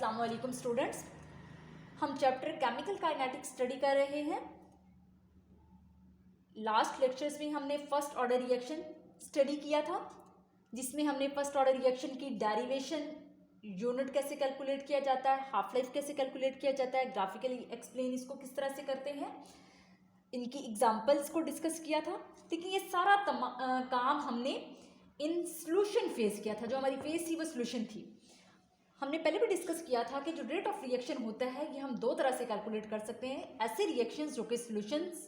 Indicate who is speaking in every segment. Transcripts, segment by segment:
Speaker 1: अस्सलाम वालेकुम स्टूडेंट्स। हम चैप्टर केमिकल काइनेटिक्स स्टडी कर रहे हैं। लास्ट लेक्चर्स में हमने फर्स्ट ऑर्डर रिएक्शन स्टडी किया था, जिसमें हमने फर्स्ट ऑर्डर रिएक्शन की डेरिवेशन, यूनिट कैसे कैलकुलेट किया जाता है, हाफ लाइफ कैसे कैलकुलेट किया जाता है, ग्राफिकली एक्सप्लेन इसको किस तरह से करते हैं, इनकी एग्जाम्पल्स को डिस्कस किया था। लेकिन ये सारा काम हमने इन सोल्यूशन फेज किया था। जो हमारी फेज थी वो सोल्यूशन थी। हमने पहले भी डिस्कस किया था कि जो रेट ऑफ रिएक्शन होता है ये हम दो तरह से कैलकुलेट कर सकते हैं। ऐसे रिएक्शंस जो कि सॉल्यूशंस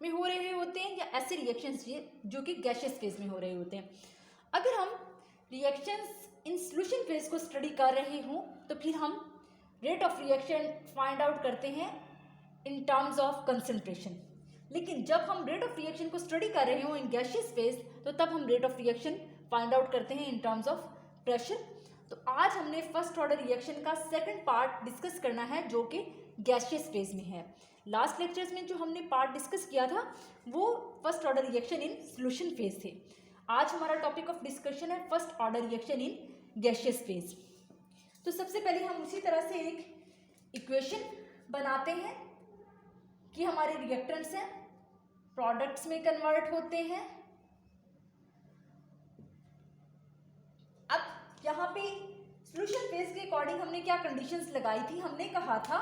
Speaker 1: में हो रहे होते हैं, या ऐसे रिएक्शंस जो कि गैसियस फेज में हो रहे होते हैं। अगर हम रिएक्शंस इन सॉल्यूशन फेज को स्टडी कर रहे हों तो फिर हम rate of reaction find out करते हैं इन टर्म्स ऑफ कंसंट्रेशन। लेकिन जब हम रेट ऑफ रिएक्शन को स्टडी कर रहे हों इन गैसियस फेज, तो तब हम rate of reaction find out करते हैं इन टर्म्स ऑफ प्रेशर। तो आज हमने फर्स्ट ऑर्डर रिएक्शन का सेकंड पार्ट डिस्कस करना है, जो कि गैसियस फेज में है। लास्ट लेक्चर्स में जो हमने पार्ट डिस्कस किया था वो first order reaction in solution phase थे। आज हमारा टॉपिक ऑफ डिस्कशन है first order reaction in gaseous phase. तो सबसे पहले हम उसी तरह से एक इक्वेशन बनाते हैं कि हमारे रिएक्टेंट्स हैं, प्रोडक्ट्स में कन्वर्ट होते हैं। अब यहाँ पे सॉल्यूशन फेज के अकॉर्डिंग हमने क्या कंडीशंस लगाई थी? हमने कहा था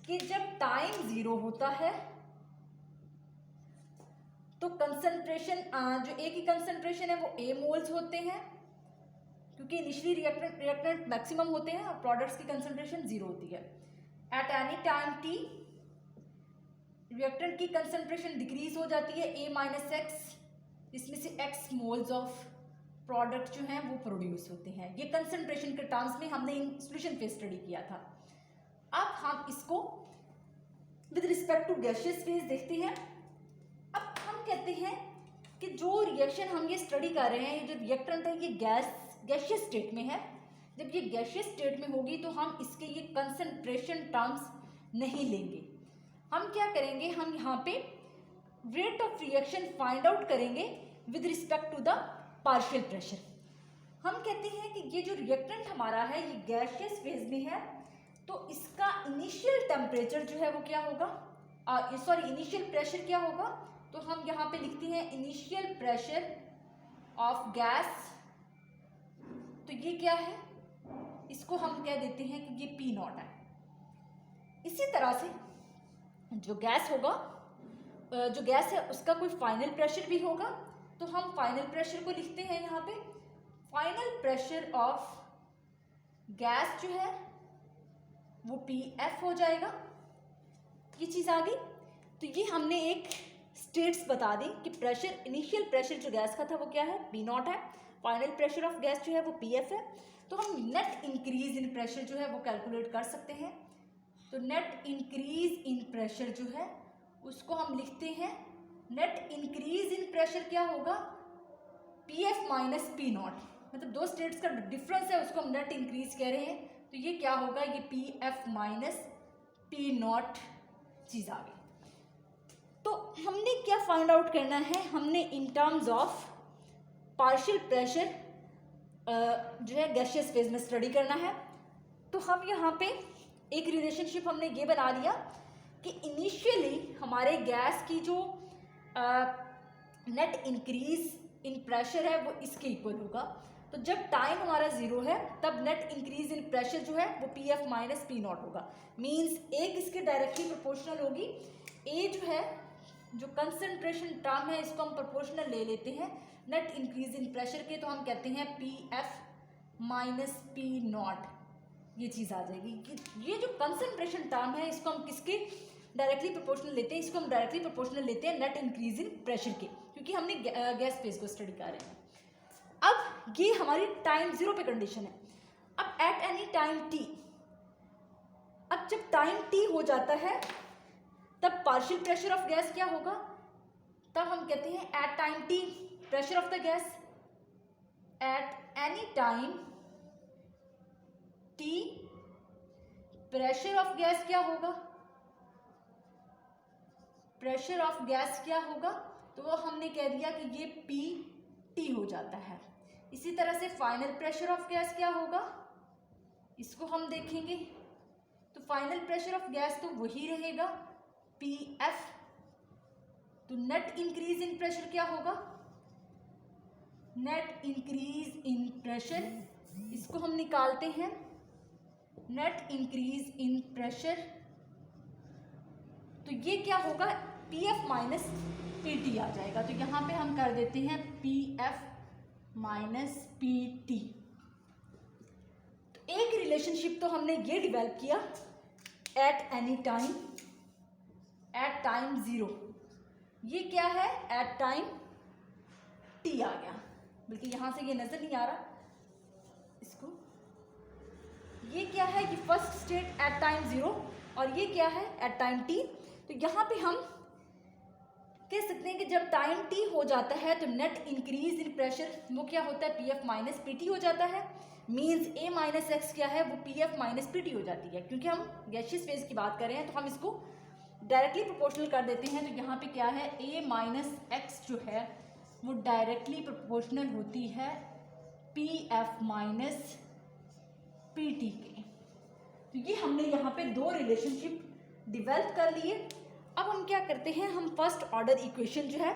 Speaker 1: कि जब टाइम 0 होता है तो कंसंट्रेशन, जो ए की कंसंट्रेशन है वो ए मोल्स होते हैं, क्योंकि इनिशियली रिएक्टेंट मैक्सिमम होते हैं और प्रोडक्ट्स की कंसंट्रेशन 0 होती है। Eight any time T reactant की कंसंट्रेशन डिक्रीज हो जाती है ए माइनस एक्स, जिसमें से एक्स मोल्स ऑफ प्रोडक्ट जो हैं वो प्रोड्यूस होते हैं। ये कंसंट्रेशन के टर्म्स में हमने इन सॉल्यूशन फेज स्टडी किया था। अब हम इसको with respect to gaseous phase देखते हैं। अब हम कहते हैं कि जो रिएक्शन हम ये स्टडी कर रहे हैं, जो रिएक्टेंट है ये गैसियस स्टेट में है। जब ये गैसियस स्टेट में होगी तो हम इसके ये कंसंट्रेशन टर्म्स नहीं लेंगे। हम क्या करेंगे, हम यहाँ पे rate of reaction find out करेंगे with respect to the partial pressure. हम कहते हैं कि ये जो रिएक्टेंट हमारा है ये गैसियस फेज में है, तो इसका इनिशियल टेम्परेचर जो है वो क्या होगा, इनिशियल प्रेशर क्या होगा? तो हम यहाँ पे लिखते हैं इनिशियल प्रेशर ऑफ गैस। तो ये क्या है, इसको हम कह देते हैं कि ये पी नॉट है। इसी तरह से जो गैस होगा, जो गैस है उसका कोई फाइनल प्रेशर भी होगा, तो हम फाइनल प्रेशर को लिखते हैं यहाँ पे फाइनल प्रेशर ऑफ गैस जो है वो पी एफ हो जाएगा। ये चीज़ आ गई। तो ये हमने एक स्टेट्स बता दी कि प्रेशर, इनिशियल प्रेशर जो गैस का था वो क्या है, पी नॉट है। फाइनल प्रेशर ऑफ गैस जो है वो पी एफ है। तो हम नेट इंक्रीज इन प्रेशर जो है वो कैलकुलेट कर सकते हैं। तो नेट इंक्रीज इन प्रेशर जो है उसको हम लिखते हैं, नेट इंक्रीज इन प्रेशर क्या होगा, P F minus P not. मतलब दो स्टेट्स का डिफरेंस है, उसको हम नेट इंक्रीज कह रहे हैं। तो ये क्या होगा, ये P F minus P naught चीज़ आ गई। तो हमने क्या फाइंड आउट करना है, हमने in terms of partial pressure जो है गैसियस फेज में स्टडी करना है। तो हम यहाँ पे एक रिलेशनशिप हमने ये बना लिया कि इनिशियली हमारे गैस की जो नेट इंक्रीज इन प्रेशर है वो इसके इक्वल होगा। तो जब टाइम हमारा 0 है तब नेट इंक्रीज इन प्रेशर जो है वो P F minus P not होगा। मीन्स एक इसके डायरेक्टली प्रोपोर्शनल होगी। ए जो है, जो कंसंट्रेशन टर्म है, इसको हम प्रोपोर्शनल ले लेते हैं नेट इंक्रीज इन प्रेशर के, तो हम कहते हैं P F minus P not. ये चीज़ आ जाएगी कि ये जो कंसंट्रेशन टर्म है इसको हम किसके डायरेक्टली प्रोपोर्शनल लेते हैं, इसको हम डायरेक्टली प्रोपोर्शनल लेते हैं नेट इंक्रीज इन प्रेशर के, क्योंकि हमने गैस फेज को स्टडी कर रहे हैं। अब ये हमारी टाइम 0 पे कंडीशन है। अब एट एनी टाइम टी, अब जब टाइम टी हो जाता है तब पार्शियल प्रेशर ऑफ गैस क्या होगा, तब हम कहते हैं at time T pressure of the gas, at any time T pressure of gas क्या होगा, प्रेशर ऑफ गैस क्या होगा, तो वो हमने कह दिया कि ये पी टी हो जाता है। इसी तरह से फाइनल प्रेशर ऑफ गैस क्या होगा, इसको हम देखेंगे तो फाइनल प्रेशर ऑफ गैस तो वही रहेगा PF। तो नेट इंक्रीज इन प्रेशर क्या होगा, नेट इंक्रीज इन प्रेशर, इसको हम निकालते हैं, नेट इंक्रीज इन प्रेशर, तो ये क्या होगा PF माइनस PT आ जाएगा। तो यहाँ पे हम कर देते हैं PF माइनस PT। तो एक रिलेशनशिप तो हमने ये डेवलप किया at any time, at time 0, ये क्या है एट टाइम T आ गया, बल्कि यहाँ से ये नजर नहीं आ रहा इसको, ये क्या है, ये फर्स्ट स्टेट एट टाइम 0 और ये क्या है एट टाइम T। तो यहाँ पे हम कह सकते हैं कि जब टाइम T हो जाता है तो नेट इंक्रीज इन प्रेशर वो क्या होता है PF माइनस PT हो जाता है, मीन्स A माइनस एक्स क्या है वो PF माइनस PT हो जाती है। क्योंकि हम गैसियस फेज की बात कर रहे हैं तो हम इसको डायरेक्टली प्रोपोर्शनल कर देते हैं। तो यहाँ पे क्या है A माइनस एक्स जो है वो डायरेक्टली प्रोपोर्शनल होती है PF माइनस PT के। तो ये हमने यहाँ पे दो रिलेशनशिप डिवेल्प कर लिए। अब हम क्या करते हैं, हम फर्स्ट ऑर्डर इक्वेशन जो है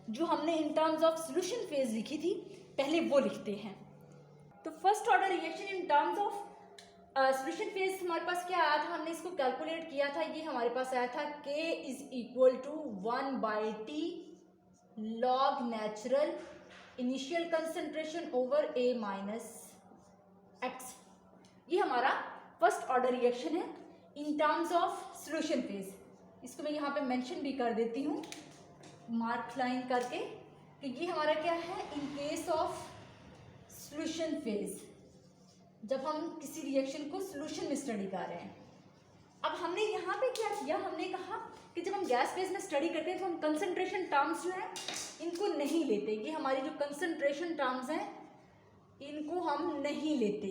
Speaker 1: जो हमने in terms of solution phase लिखी थी पहले वो लिखते हैं। तो first order reaction in terms of solution phase हमारे पास क्या आया था, हमने इसको कैलकुलेट किया था, ये हमारे पास आया था K is equal to 1/T log natural initial concentration over A minus x. ये हमारा फर्स्ट ऑर्डर रिएक्शन है in terms of solution phase. इसको मैं यहाँ पे मेंशन भी कर देती हूँ मार्क लाइन करके कि ये हमारा क्या है इन केस ऑफ सॉल्यूशन फेज, जब हम किसी रिएक्शन को सॉल्यूशन में स्टडी कर रहे हैं। अब हमने यहाँ पे क्या किया, हमने कहा कि जब हम गैस फेज में स्टडी करते हैं तो हम कंसंट्रेशन टर्म्स जो है इनको नहीं लेते, ये हमारी जो कंसंट्रेशन टर्म्स हैं इनको हम नहीं लेते,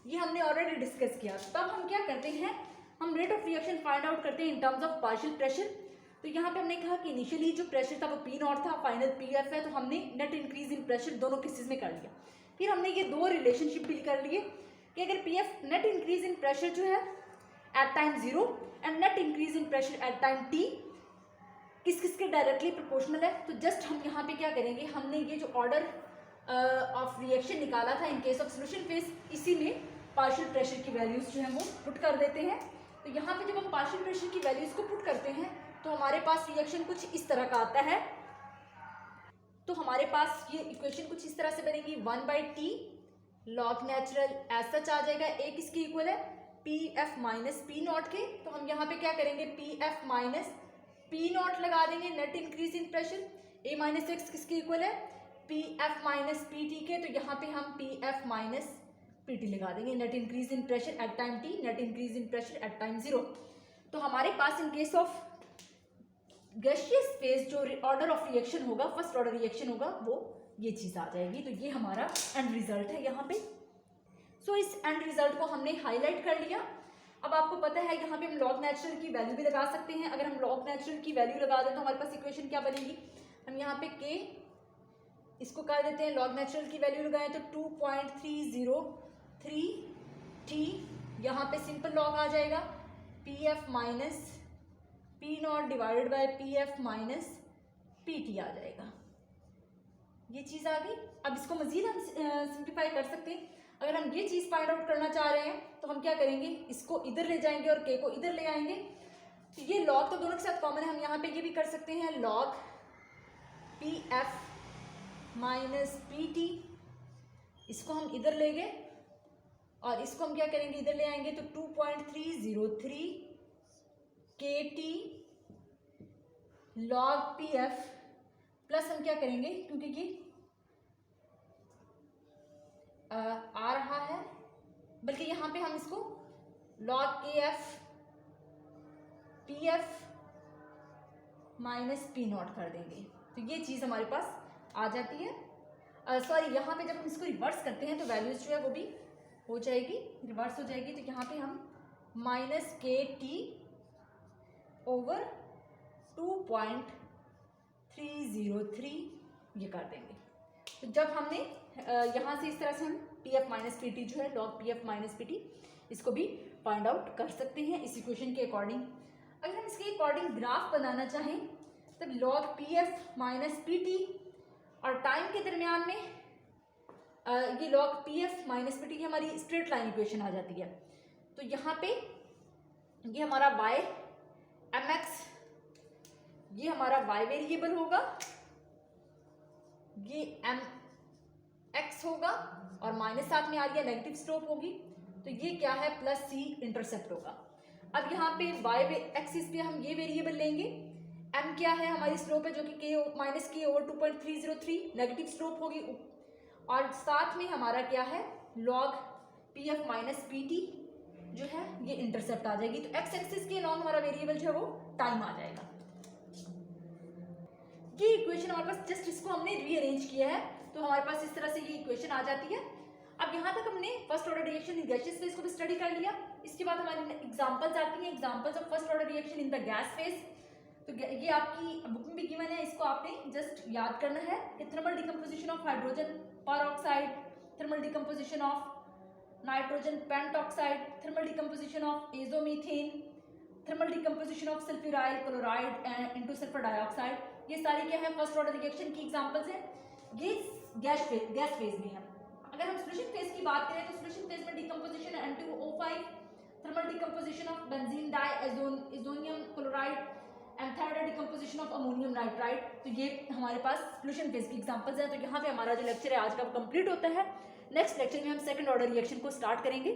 Speaker 1: ये हमने ऑलरेडी डिस्कस किया। तब हम क्या करते हैं, हम rate of reaction find out करते हैं इन टर्म्स ऑफ पार्शियल प्रेशर। तो यहाँ पे हमने कहा कि इनिशियली जो प्रेशर था वो P0 था, फाइनल PF है, तो हमने नेट इंक्रीज इन प्रेशर दोनों केसेस में कर लिया। फिर हमने ये दो रिलेशनशिप भी कर लिए कि अगर PF net increase in pressure जो है at time 0 and net increase in pressure at time T किस किस के डायरेक्टली प्रोपोर्शनल है। तो जस्ट हम यहाँ पे क्या करेंगे, हमने ये जो ऑर्डर ऑफ रिएक्शन निकाला था इन केस ऑफ सॉल्यूशन फेज, इसी में पार्शियल प्रेशर की वैल्यूज जो है वो पुट कर देते हैं। तो यहाँ पे जब हम पार्शियल प्रेशर की वैल्यूज को पुट करते हैं तो हमारे पास रिएक्शन कुछ इस तरह का आता है। तो हमारे पास ये इक्वेशन कुछ इस तरह से बनेगी 1/T log natural as such आ जाएगा। A किसके इक्वल है PF माइनस P0 के। तो हम यहाँ पे क्या करेंगे PF माइनस P0 लगा देंगे net increase in pressure. A minus x किसके इक्वल है PF माइनस PT के। तो यहाँ पे हम PF माइनस PT लगा देंगे net increase in pressure at time T, net increase in pressure at time 0। तो हमारे पास in case of gaseous phase जो ऑर्डर ऑफ रिएक्शन होगा, फर्स्ट ऑर्डर रिएक्शन होगा, वो ये चीज़ आ जाएगी। तो ये हमारा एंड रिजल्ट है यहाँ पे। सो इस एंड रिजल्ट को हमने हाईलाइट कर लिया। अब आपको पता है यहाँ पे हम लॉग नेचुरल की वैल्यू भी लगा सकते हैं। अगर हम लॉग नेचुरल की वैल्यू लगा दें तो हमारे पास इक्वेशन क्या बनेगी, हम यहाँ पे K इसको कर देते हैं, लॉग नेचुरल की वैल्यू लगाएं तो 2.303T, यहाँ पे सिंपल लॉग आ जाएगा PF minus P0 divided by PF minus PT आ जाएगा। ये चीज़ आ गई। अब इसको मजीद हम सिंप्लीफाई कर सकते हैं। अगर हम ये चीज़ फाइंड आउट करना चाह रहे हैं तो हम क्या करेंगे, इसको इधर ले जाएंगे और K को इधर ले आएंगे। तो ये लॉग तो दोनों के साथ कॉमन है, हम यहाँ पे ये भी कर सकते हैं लॉग PF माइनस PT, इसको हम इधर ले गए और इसको हम क्या करेंगे इधर ले आएंगे। तो 2.303 KT लॉग PF प्लस हम क्या करेंगे, क्योंकि ये आ रहा है, बल्कि यहाँ पे हम इसको log KF PF minus P0 कर देंगे। तो ये चीज़ हमारे पास आ जाती है। सॉरी, यहाँ पे जब हम इसको रिवर्स करते हैं तो वैल्यूज जो है वो भी हो जाएगी, रिवर्स हो जाएगी। तो यहाँ पे हम माइनस KT ओवर 2.303 ये कर देंगे। तो जब हमने यहाँ से इस तरह से हम PF माइनस PT जो है log PF माइनस PT, इसको भी फाइंड आउट कर सकते हैं इस इक्वेशन के अकॉर्डिंग। अगर हम इसके अकॉर्डिंग ग्राफ बनाना चाहें तो log PF माइनस PT और टाइम के दरमियान में ये log PF माइनस PT की हमारी स्ट्रेट लाइन इक्वेशन आ जाती है। तो यहाँ पे ये हमारा y mx, ये हमारा y वेरिएबल होगा, ये mx होगा और माइनस साथ में आ रही है नेगेटिव स्लोप होगी, तो ये क्या है प्लस c इंटरसेप्ट होगा। अब यहाँ पे y एक्सिस पे हम ये वेरिएबल लेंगे, m क्या है हमारी स्लोप है जो कि k minus k over 2.303 negative slope होगी, और साथ में हमारा क्या है log PF माइनस PT जो है ये इंटरसेप्ट आ जाएगी। तो x एक्सिस के अलॉन्ग हमारा वेरिएबल जो है वो टाइम आ जाएगा। ये इक्वेशन हमारे पास, जस्ट इसको हमने रीअरेंज किया है तो हमारे पास इस तरह से ये इक्वेशन आ जाती है। अब यहाँ तक हमने first order reaction in gaseous phase को भी स्टडी कर लिया। इसके बाद हमारी एग्जांपल्स आती हैं, examples of first order reaction in the gas phase. तो ये आपकी बुक में भी गिवन है, इसको आपने जस्ट याद करना है कि thermal decomposition of hydrogen peroxide, thermal decomposition of nitrogen pentoxide, thermal decomposition of azomethane, thermal decomposition of sulphuryl chloride into sulphur dioxide, ये सारी क्या है फर्स्ट ऑर्डर रिएक्शन की एग्जांपल्स हैं। ये गैस फेज में है। अगर हम सॉल्यूशन फेज की बात करें तो सॉल्यूशन फेज में decomposition N2O5, thermal decomposition of benzene diazonium chloride and third decomposition of ammonium nitride. तो ये हमारे पास सॉल्यूशन फेज की एग्जांपल्स हैं। तो यहाँ पे हमारा जो लेक्चर है आज का कंप्लीट होता है। नेक्स्ट लेक्चर में हम सेकंड ऑर्डर रिएक्शन को स्टार्ट करेंगे।